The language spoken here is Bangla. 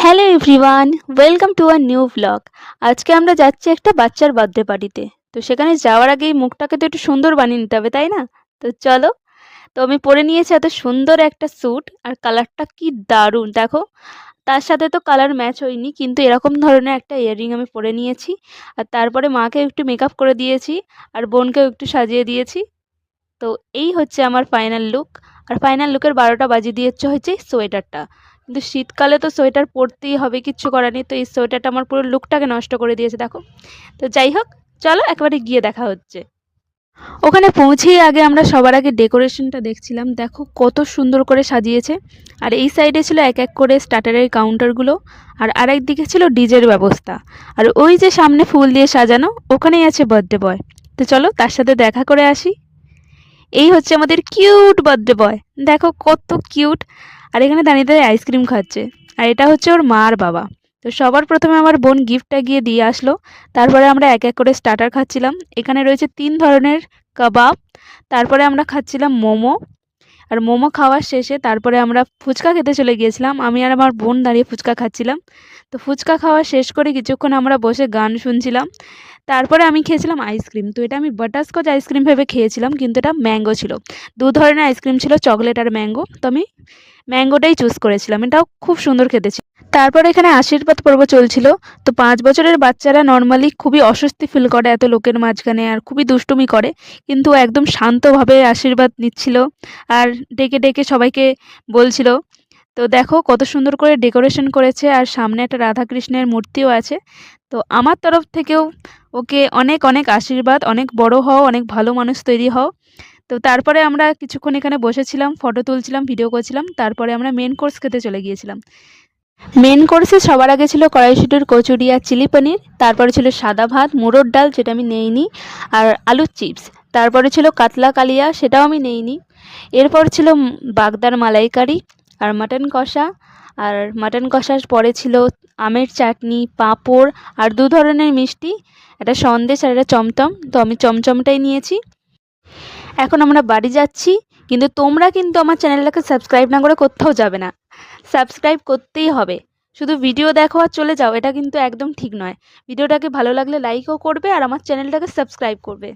Hello everyone, welcome to a new blog. আজকে আমরা যাচ্ছি একটা বাচ্চার বার্থডে পার্টিতে। তো সেখানে যাওয়ার আগেই মুখটাকে তো একটু সুন্দর বানিয়ে নিতে হবে, তাই না? তো চলো। তো আমি পরে নিয়েছি এত সুন্দর একটা স্যুট, আর কালারটা কি দারুণ দেখো। তার সাথে তো কালার ম্যাচ হয়নি, কিন্তু এরকম ধরনের একটা ইয়াররিং আমি পরে নিয়েছি। আর তারপরে মাকে একটু মেকআপ করে দিয়েছি, আর বোনকেও একটু সাজিয়ে দিয়েছি। তো এই হচ্ছে আমার ফাইনাল লুক। আর ফাইনাল লুকের 12টা বাজিয়ে দিয়েছে হচ্ছে এই সোয়েটারটা। কিন্তু শীতকালে তো সোয়েটার পরতেই হবে, কিচ্ছু করার নেই। তো এই সোয়েটারটা আমার পুরো লুকটাকে নষ্ট করে দিয়েছে দেখো। তো যাই হোক, চলো একেবারে গিয়ে দেখা হচ্ছে। ওখানে পৌঁছেই আগে আমরা সবার আগে ডেকোরেশনটা দেখছিলাম, দেখো কত সুন্দর করে সাজিয়েছে। আর এই সাইডে ছিল এক এক করে স্টার্টারের কাউন্টারগুলো, আর আরেক দিকে ছিল ডিজের ব্যবস্থা। আর ওই যে সামনে ফুল দিয়ে সাজানো, ওখানেই আছে বার্থডে বয়। তো চলো তার সাথে দেখা করে আসি। এই হচ্ছে আমাদের কিউট বার্থডে বয়, দেখো কত কিউট। আর এখানে দাঁড়িয়ে দাঁড়িয়ে আইসক্রিম খাচ্ছে। আর এটা হচ্ছে ওর মা আর বাবা। তো সবার প্রথমে আমার বোন গিফটটা গিয়ে দিয়ে আসলো। তারপরে আমরা এক এক করে স্টার্টার খাচ্ছিলাম। এখানে রয়েছে 3 ধরনের কাবাব। তারপরে আমরা খাচ্ছিলাম মোমো। আর মোমো খাওয়ার শেষে তারপরে আমরা ফুচকা খেতে চলে গিয়েছিলাম। আমি আর আমার বোন দাঁড়িয়ে ফুচকা খাচ্ছিলাম। তো ফুচকা খাওয়া শেষ করে কিছুক্ষণ আমরা বসে গান শুনছিলাম। তারপরে আমি খেয়েছিলাম আইসক্রিম। তো এটা আমি বাটারস্কচ আইসক্রিম ভেবে খেয়েছিলাম, কিন্তু এটা ম্যাঙ্গো ছিল। 2 ধরনের আইসক্রিম ছিল, চকলেট আর ম্যাঙ্গো। তো আমি ম্যাঙ্গোটাই চুজ করেছিলাম, এটাও খুব সুন্দর খেতে ছিল। তারপরে এখানে আশীর্বাদ পর্ব চলছিল। তো 5 বছরের বাচ্চারা নর্মালি খুবই অস্বস্তি ফিল করে এত লোকের মাঝখানে, আর খুবই দুষ্টুমি করে। কিন্তু একদম শান্তভাবে আশীর্বাদ নিচ্ছিল, আর ডেকে ডেকে সবাইকে বলছিল। তো দেখো কত সুন্দর করে ডেকোরেশন করেছে, আর সামনে একটা রাধাকৃষ্ণের মূর্তিও আছে। তো আমার তরফ থেকেও ওকে অনেক অনেক আশীর্বাদ, অনেক বড় হও, অনেক ভালো মানুষ তৈরি হও। তো তারপরে আমরা কিছুক্ষণ এখানে বসেছিলাম, ফটো তুলছিলাম, ভিডিও করছিলাম। তারপরে আমরা মেন কোর্স খেতে চলে গিয়েছিলাম। মেন কোর্সে সবার আগে ছিল কড়াইশুঁটির কচুরি আর চিলি পনির। তারপরে ছিল সাদা ভাত, মুড়োর ডাল, যেটা আমি নেইনি, আর আলুর চিপস। তারপরে ছিল কাতলা কালিয়া, সেটাও আমি নেইনি। এরপর ছিল বাগদার মালাইকারি আর মাটন কষা। আর মাটন কষার পরে ছিল আমের চাটনি, পাঁপড়, আর 2 ধরনের মিষ্টি, একটা সন্দেশ আর একটা চমচম। তো আমি চমচমটাই নিয়েছি। এখন আমরা বাড়ি যাচ্ছি। কিন্তু তোমরা কিন্তু আমার চ্যানেলটাকে সাবস্ক্রাইব না করে কোথাও যাবে না। সাবস্ক্রাইব করতেই হবে। শুধু ভিডিও দেখো আর চলে যাও, এটা কিন্তু একদম ঠিক নয়। ভিডিওটাকে ভালো লাগলে লাইকও করবে, আর আমার চ্যানেলটাকে সাবস্ক্রাইব করবে।